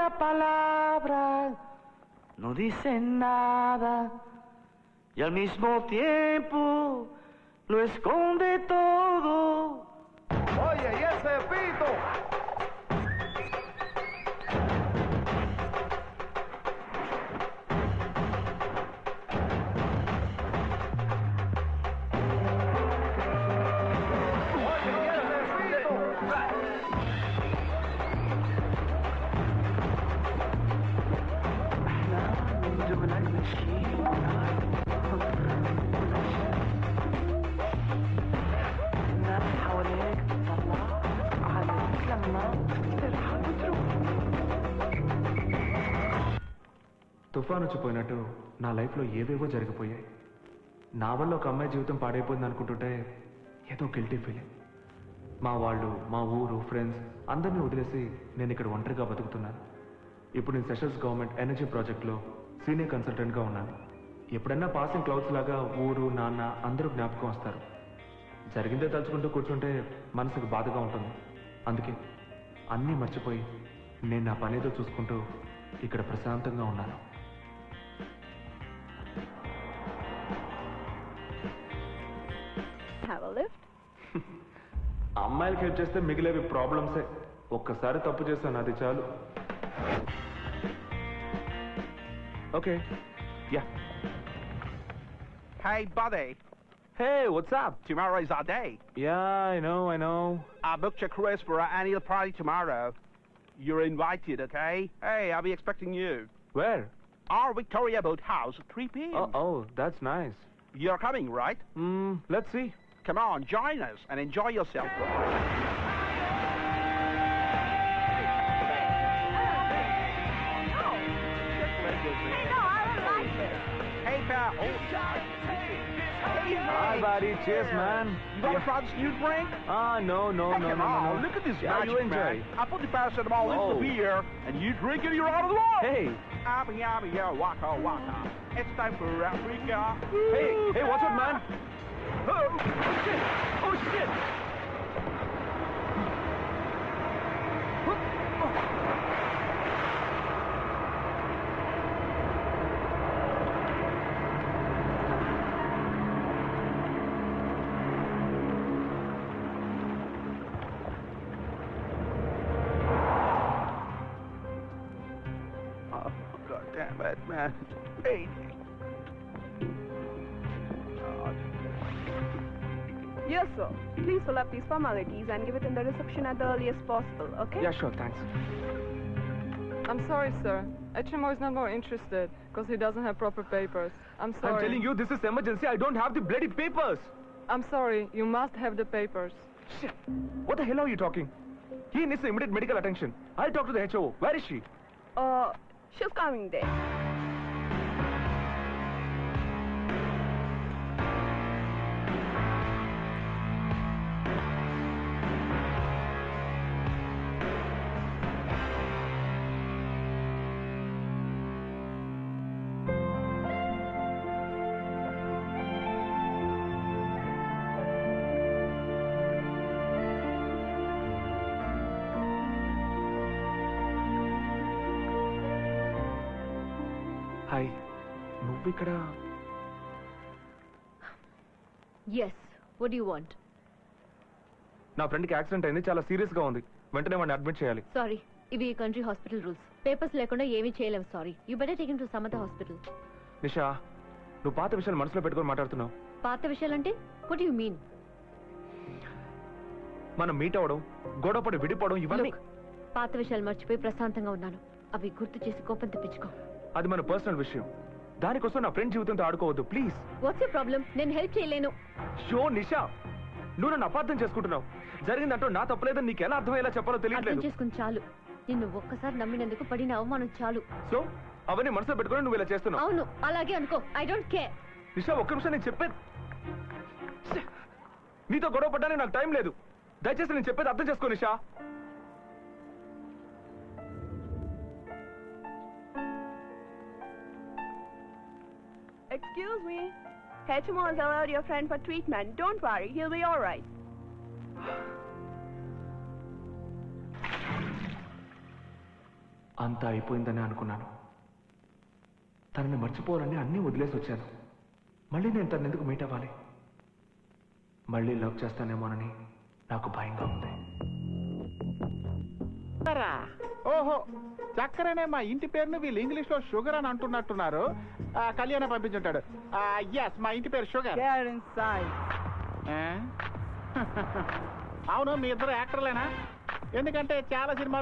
una palabra, no dice nada y al mismo tiempo lo esconde todo. Oye, ¿y ese pito? తుఫాను వచ్చిపోయినట్టు నా లైఫ్లో ఏవేవో జరిగిపోయాయి. నా వల్ల ఒక అమ్మాయి జీవితం పాడైపోయింది అనుకుంటుంటే ఏదో గిల్టీ ఫీలింగ్. మా వాళ్ళు, మా ఊరు, ఫ్రెండ్స్ అందరినీ వదిలేసి నేను ఇక్కడ ఒంటరిగా బతుకుతున్నాను. ఇప్పుడు నేను సెషల్స్ గవర్నమెంట్ ఎనర్జీ ప్రాజెక్ట్లో సీనియర్ కన్సల్టెంట్గా ఉన్నాను. ఎప్పుడన్నా పాసింగ్ క్లౌడ్స్ లాగా ఊరు, నాన్న అందరూ జ్ఞాపకం వస్తారు. జరిగిందే తలుచుకుంటూ కూర్చుంటే మనసుకు బాధగా ఉంటుంది. అందుకే అన్నీ మర్చిపోయి నేను నా పనేదో చూసుకుంటూ ఇక్కడ ప్రశాంతంగా ఉన్నాను. అమ్మాయిలకి హెల్ప్ చేస్తే మిగిలేవి ప్రాబ్లమ్సే. ఒక్కసారి తప్పు చేశాను, అది చాలు. Okay, yeah. Hey, buddy. Hey, what's up? Tomorrow's our day. Yeah, I know. I booked your cruise for our annual party tomorrow. You're invited, okay? Hey, I'll be expecting you. Where? Our Victoria Boat House at 3 p.m. Oh, that's nice. You're coming, right? Let's see. Come on, join us and enjoy yourself. Hey, pal. Hi, buddy. Cheers, man. You got to try this new drink? No. Come on, look at this Yeah, magic, you enjoy. man. I put the paracetamol into Oh. the beer, and you drink it, you're out of the water. Hey. Abba, yabba, yeah, waka, waka. It's time for Africa. Hey, watch out, man. Oh, shit. God damn it, man. Hey. Yes, sir. Please fill up these formalities and give it in the reception at the earliest possible, okay? Yeah, sure, thanks. I'm sorry, sir. HMO is not more interested because he doesn't have proper papers. I'm sorry. I'm telling you, this is emergency. I don't have the bloody papers. I'm sorry. You must have the papers. Shit. What the hell are you talking? He needs immediate medical attention. I'll talk to the HO. Where is she? She's coming there. Hi, నువ్వు ఇక్కడ? Yes. What do you want? నా ఫ్రెండ్కి accident అయింది, చాలా సీరియస్గా ఉంది. వెంటనే వాడిని అడ్మిట్ చేయాలి. Sorry. ఇవి కంట్రీ హాస్పిటల్ రూల్స్. పేపర్స్ లేకుండా ఏమీ చేయలేము. Sorry. You better take him to some other hospital. Nisha, నువ్వు పాత విషయాలు మనసులో పెట్టుకొని మాట్లాడుతున్నావు. పాత విషయాలంటే వాట్ డు యు మీన్? మనం మీట్ అవ్వడం, గొడవపడి విడిపోవడం, ఇవన్నీ పాత విషయాలు మర్చిపోయి ప్రశాంతంగా ఉన్నాను. అవి గుర్తు చేసి కోపం తెప్పించుకో. అది మన పర్సనల్ విషయం. దానికోసం నా ఫ్రెండ్ జీవితంతో ఆడుకోవద్దు ప్లీజ్. What's your problem? నేను హెల్ప్ చేయలేను. షో నిషా, నువ్వు నన్ను అపార్థం చేసుకుంటున్నావు. జరిగిందంటూ నా తప్పలేదని నీకు ఎలా అర్థమయ్యేలా చెప్పాలో అర్థం తెలియట్లేదు. చేసుకుని చాలు. నిన్ను ఒక్కసారి నమ్మినందుకు పడిన అవమానం చాలు. సో అవన్నీ మనసులో పెట్టుకొని నువ్వు ఇలా చేస్తున్నావు. అవును, అలాగే అనుకో. I don't care. నిషా, ఒక్క నిమిషం నేను చెప్పేది. నీతో గొడవ పడ్డానికి నాకు టైం లేదు. దయచేసి నేను చెప్పేది అర్థం చేసుకో నిషా. Excuse me. HMO has allowed your friend for treatment. Don't worry, he'll be all right. అంతా అయిపోయిందని అనుకున్నాను. తనని మర్చిపోవాలని అన్నీ వదిలేసి వచ్చాను. మళ్ళీ నేను తనని ఎందుకు మీట్ అవ్వాలి? మళ్ళీ లవ్ చేస్తానేమోనని నాకు భయంగా ఉంది. ఓహో, చక్కరనే మా ఇంటి పేరును వీళ్ళు ఇంగ్లీష్ లో షుగర్ అని అంటున్నట్టున్నారు. కళ్యాణ పంపించుంటాడు. ఎస్, మా ఇంటి పేరు షుగర్. అవును, మీ ఇద్దరు యాక్టర్లేనా? ఎందుకంటే చాలా సినిమా